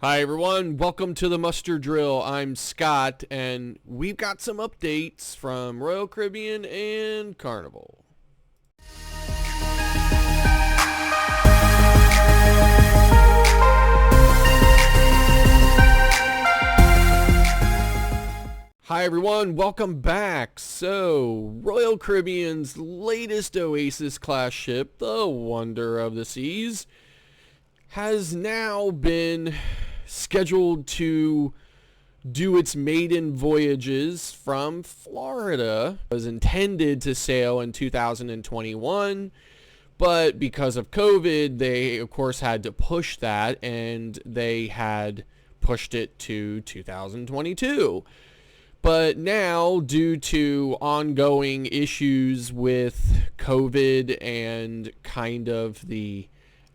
Hi everyone, welcome to the Muster Drill. I'm Scott, and we've got some updates from Royal Caribbean and Carnival. Hi everyone, welcome back. So, Royal Caribbean's latest Oasis class ship, the Wonder of the Seas, has now been scheduled to do its maiden voyages from Florida. It was intended to sail in 2021, but because of COVID, they of course had to push that, and they had pushed it to 2022. But now, due to ongoing issues with COVID and kind of the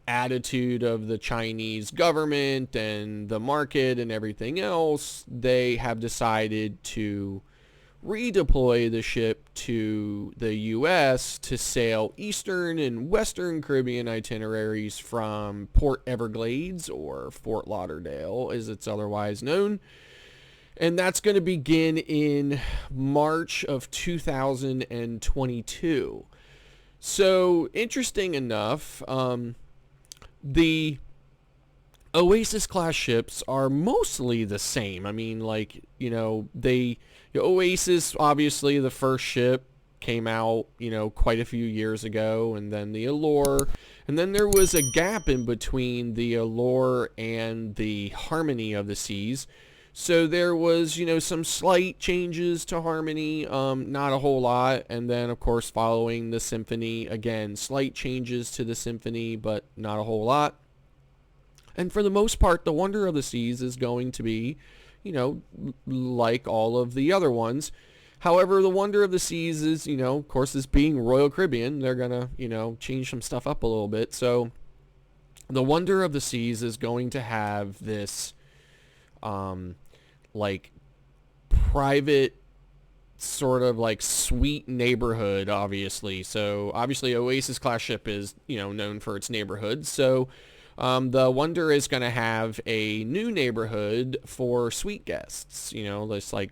attitude of the Chinese government and the market and everything else, they have decided to redeploy the ship to the U.S. to sail Eastern and Western Caribbean itineraries from Port Everglades, or Fort Lauderdale as it's otherwise known. And that's going to begin in March of 2022. So, interesting enough, the Oasis class ships are mostly the same. I mean, Oasis, obviously the first ship came out, quite a few years ago, and then the Allure, and then there was a gap in between the Allure and the Harmony of the Seas. So there was, some slight changes to Harmony, not a whole lot. And then, of course, following the Symphony, again, slight changes to the Symphony, but not a whole lot. And for the most part, the Wonder of the Seas is going to be, like all of the other ones. However, the Wonder of the Seas is, of course, is being Royal Caribbean. They're going to, change some stuff up a little bit. So the Wonder of the Seas is going to have this private sort of sweet neighborhood, obviously. So obviously Oasis class ship is, known for its neighborhood. So the Wonder is going to have a new neighborhood for suite guests. This I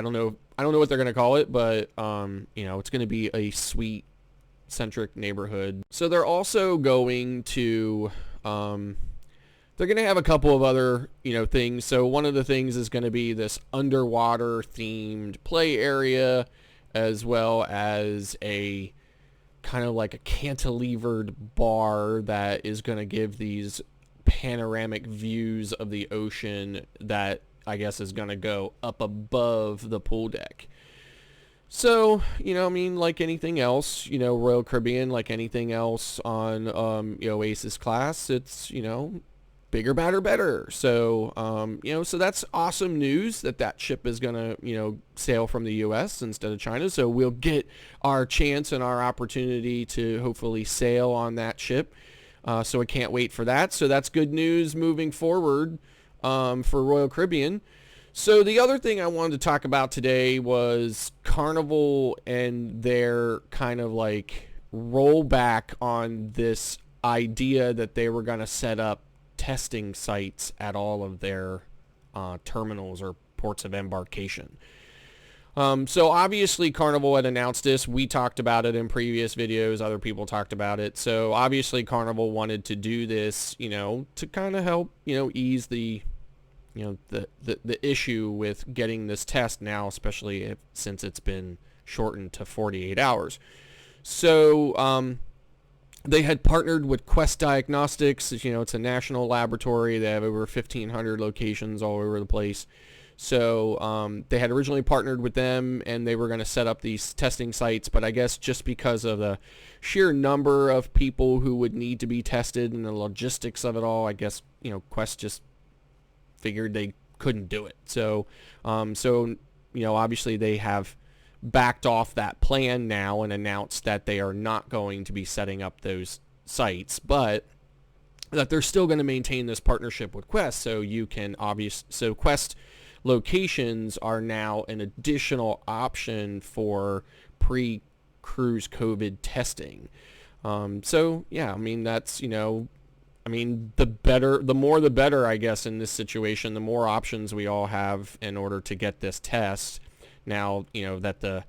don't know what they're going to call it, but it's going to be a suite centric neighborhood. So they're also going to they're going to have a couple of other, things. So one of the things is going to be this underwater themed play area, as well as a kind of like a cantilevered bar that is going to give these panoramic views of the ocean that I guess is going to go up above the pool deck. So, like anything else, Royal Caribbean, like anything else on Oasis class, it's, bigger, badder, better. So, so that's awesome news that ship is going to, sail from the U.S. instead of China. So we'll get our chance and our opportunity to hopefully sail on that ship. So I can't wait for that. So that's good news moving forward for Royal Caribbean. So the other thing I wanted to talk about today was Carnival and their kind of rollback on this idea that they were going to set up testing sites at all of their terminals or ports of embarkation. So obviously Carnival had announced this. We talked about it in previous videos. Other people talked about it. So obviously Carnival wanted to do this, to kind of help, ease the issue with getting this test now, especially since it's been shortened to 48 hours. So they had partnered with Quest Diagnostics. It's a national laboratory. They have over 1,500 locations all over the place. So they had originally partnered with them, and they were going to set up these testing sites. But I guess just because of the sheer number of people who would need to be tested and the logistics of it all, I guess, Quest just figured they couldn't do it. So, obviously they have backed off that plan now and announced that they are not going to be setting up those sites, but that they're still going to maintain this partnership with Quest. So so Quest locations are now an additional option for pre-cruise COVID testing. So yeah, I mean, that's, I mean, the more the better, I guess, in this situation. The more options we all have in order to get this test. Now, that the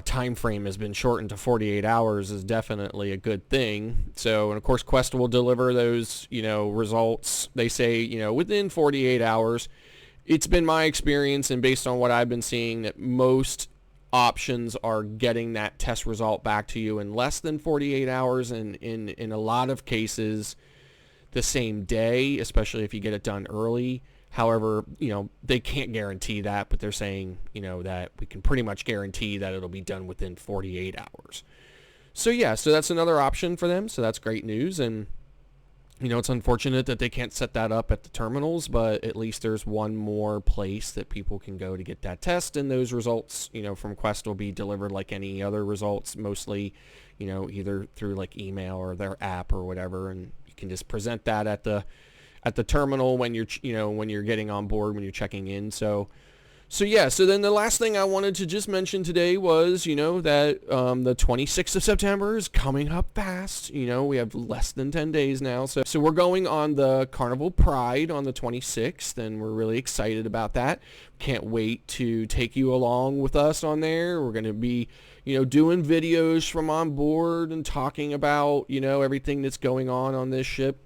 time frame has been shortened to 48 hours is definitely a good thing. So, and of course, Quest will deliver those, results. They say, within 48 hours. It's been my experience, and based on what I've been seeing, that most options are getting that test result back to you in less than 48 hours, and in a lot of cases the same day, especially if you get it done early. However, they can't guarantee that, but they're saying, that we can pretty much guarantee that it'll be done within 48 hours. So yeah, so that's another option for them, so that's great news. And it's unfortunate that they can't set that up at the terminals, but at least there's one more place that people can go to get that test, and those results, from Quest will be delivered like any other results, mostly, either through like email or their app or whatever, and you can just present that at the terminal when you're getting on board, when you're checking in. So yeah, so then the last thing I wanted to just mention today was, that the 26th of September is coming up fast. We have less than 10 days now. So we're going on the Carnival Pride on the 26th, and we're really excited about that. Can't wait to take you along with us on there. We're going to be, doing videos from on board and talking about, everything that's going on this ship.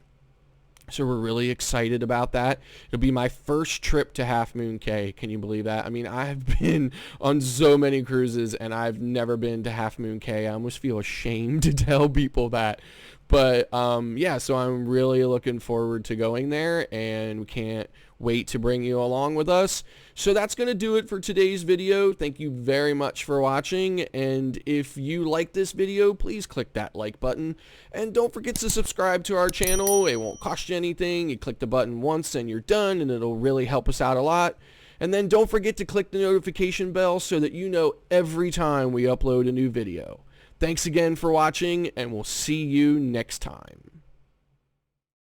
So we're really excited about that. It'll be my first trip to Half Moon Cay. Can you believe that? I mean, I've been on so many cruises, and I've never been to Half Moon Cay. I almost feel ashamed to tell people that. But, yeah, so I'm really looking forward to going there, and we can't wait to bring you along with us. So that's going to do it for today's video. Thank you very much for watching, and if you like this video, please click that like button, and don't forget to subscribe to our channel. It won't cost you anything. You click the button once and you're done, and it'll really help us out a lot. And then don't forget to click the notification bell so that you know every time we upload a new video. Thanks again for watching, and we'll see you next time.